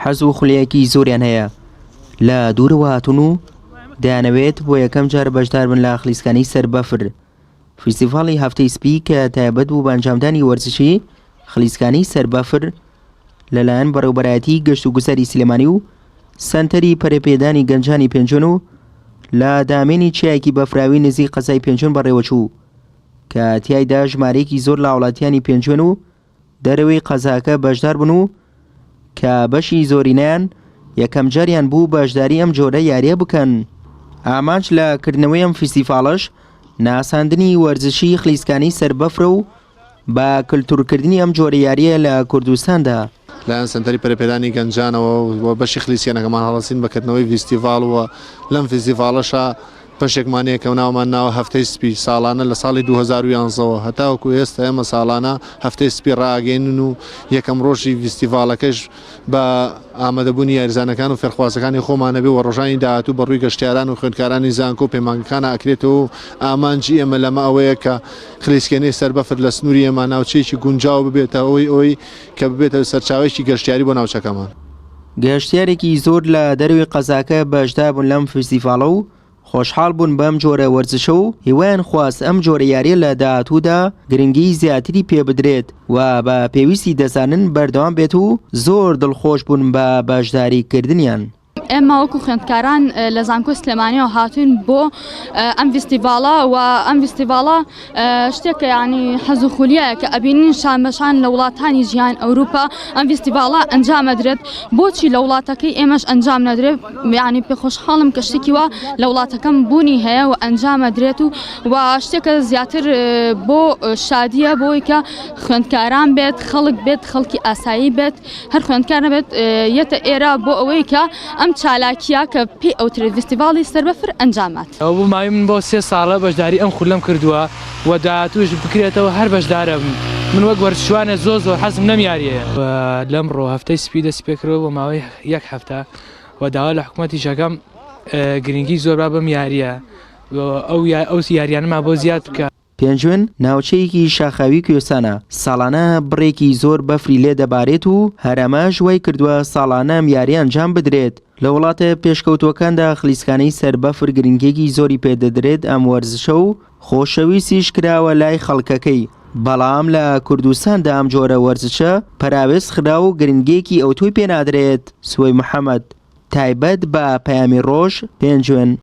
حەز و خولیەکی زۆریان هەیە لە دوورەوە هاتوون و دەیانەوێت بۆ یەکەم جار بەشدار بن لە خلیسكێنەی سەربەفر فیستیڤاڵی هەفتەی سپی کە تایبەت بوو بە ئەنجامدانی وەرزشی خلیسكێنەی سەربەفر لەلایەن بەڕێوەبەرایەتی گەشت و گوزەری سلێمانی و سەنتەری پەرەپێدانی گەنجانی پێنجوێن و لە دامێنی چیایەکی بەفراوی نزیک قەزای پێنجوێن بەڕێوەچوو کە تیایدا ژمارەیەکی زۆر لە وڵاتیانی پێنجوێن و دەرەوەی قەزاکە بەشدار بن و کە بەشی زۆرینیان یەکەم جاریان بوو بەشداری ئەم جۆرە یاریە بکەن. ئامانج لە کردنەوەی ئەم فیستیڤاڵەش ناساندنی وەرزشی خلیسكێنەی سەربەفرە و بە کللتورکردنی ئەم جۆرە یاریە لە کوردستاندا لایەن سنتەری پەرەپێدانی گەنجانەوە و بەشی خلیسكێنەکەمان هەڵەسین بەکردنەوەی فیستیڤاڵ و لەم فیستیڤاڵەشە پەشێکمانەیە کە ناومان ناوە هەفتەی سپی ساڵانە لە ساڵی 2011 هەتاوەکو ئێستا ئێمە ساڵانە هەفتەی سپی ڕاگەێنن و یەکەم ڕۆژی فیستیڤاڵەکەش بە ئامادەبوونی یاریزانەکان و فێرخوازەکانی خۆمانەبێ و ڕۆژانی داهاتوو بەڕووی گەشتیاران و خوێندکارانی زانکۆ و پەیمانگەکانە ئەکرێتەوە و ئامانجی ئێمە لەمە ئەوەیە کە خلیسكێنەی سەربەفر لە سنووری ئێمە ناوچەیەکی گونجاو ببێتە ئەوەی کە ببێتە سەرچاوێکی گەشتیاری بۆ ناوچەکەمان. گەشتیارێکی زۆر لە دەروی قەزاکە بەشدار بوون لەم فیستیڤاڵە و خۆشحاڵ بوون بەم جۆرە وەرزشە و هیوایان خواست ئەم جۆرە یاریە لە داهاتوودا گرنگی زیاتری پێ بدرێت و بە پێویستی دەزانن بەردەوام بێت و زۆر دڵخۆش بوون بە بەشداریکردنیان. ئێمە وەکو خوێندکاران لە زانکۆ سلێمانیەوە هاتوین بۆ ئەم فیستیڤاڵە و ئەم فیستیڤاڵە شتێکە یعنی حەز و خولیایە کە ئەبینین شانبەشان لە وڵاتانی ژیان ئەوروپا ئەم فیستیڤاڵە ئەنجامەدرێت بۆچی لە وڵاتەکەی ئێمەش ئەنجام نەدرێت یعنی پێخۆشحاڵم کە شتێکی وە لە وڵاتەکەم بوونی هەیە و ئەنجامەدرێت و شتێکە زیاتر بۆ شادیە بۆی کە خوێندکاران بێت خەڵک بێت خەڵکی ئاسایی بێت هەر خوێندکار نەبێت یەتە ئێرە بۆ ئەوەی کە ئەم چالاکیە کە پێی ئەوترێت فیستیڤاڵی سەربەفر ئەنجامات. ئەو بوو ماوەی من بۆ 3 ساڵە بەشداری ئەم خولەم کردووە و داهاتووش بکرێتەوە هەر بەشدارە من وەک وەرزشوانە زۆر حەزم لەم یاریەیە لەمڕۆ هەفتەی سپی دەست پێ کردەوە بۆ ماوەی 1 هەفتە و داوا لە حکوومەتیشەکەم گرنگی زۆر با بەم یاریە ئەو یاریانەما بۆ زیاد بکە. پێنجوێن ناوچەیەکی شاخاوی کوێستانە ساڵانە بڕێکی زۆر بەفری لێ دەبارێت و هەرەمەش وای کردووە ساڵانە ئەم یاریە ئەنجام بدرێت. لە وڵاتە پێشکەوتوەکاندا خلیسكێنەی سەربەفر گرنگێکی زۆری پێدەدرێت ئەم وەرزشە و خۆشەویستیش کراوە لای خەڵکەکەی بەڵام لە کوردستاندا ئەم جۆرە وەرزشە پەراوێز خرا و گرنگێکی ئەوتۆی پێنادرێت. سوەی محەممەد تایبەت بە پەیامی ڕۆژ پێنجوێن.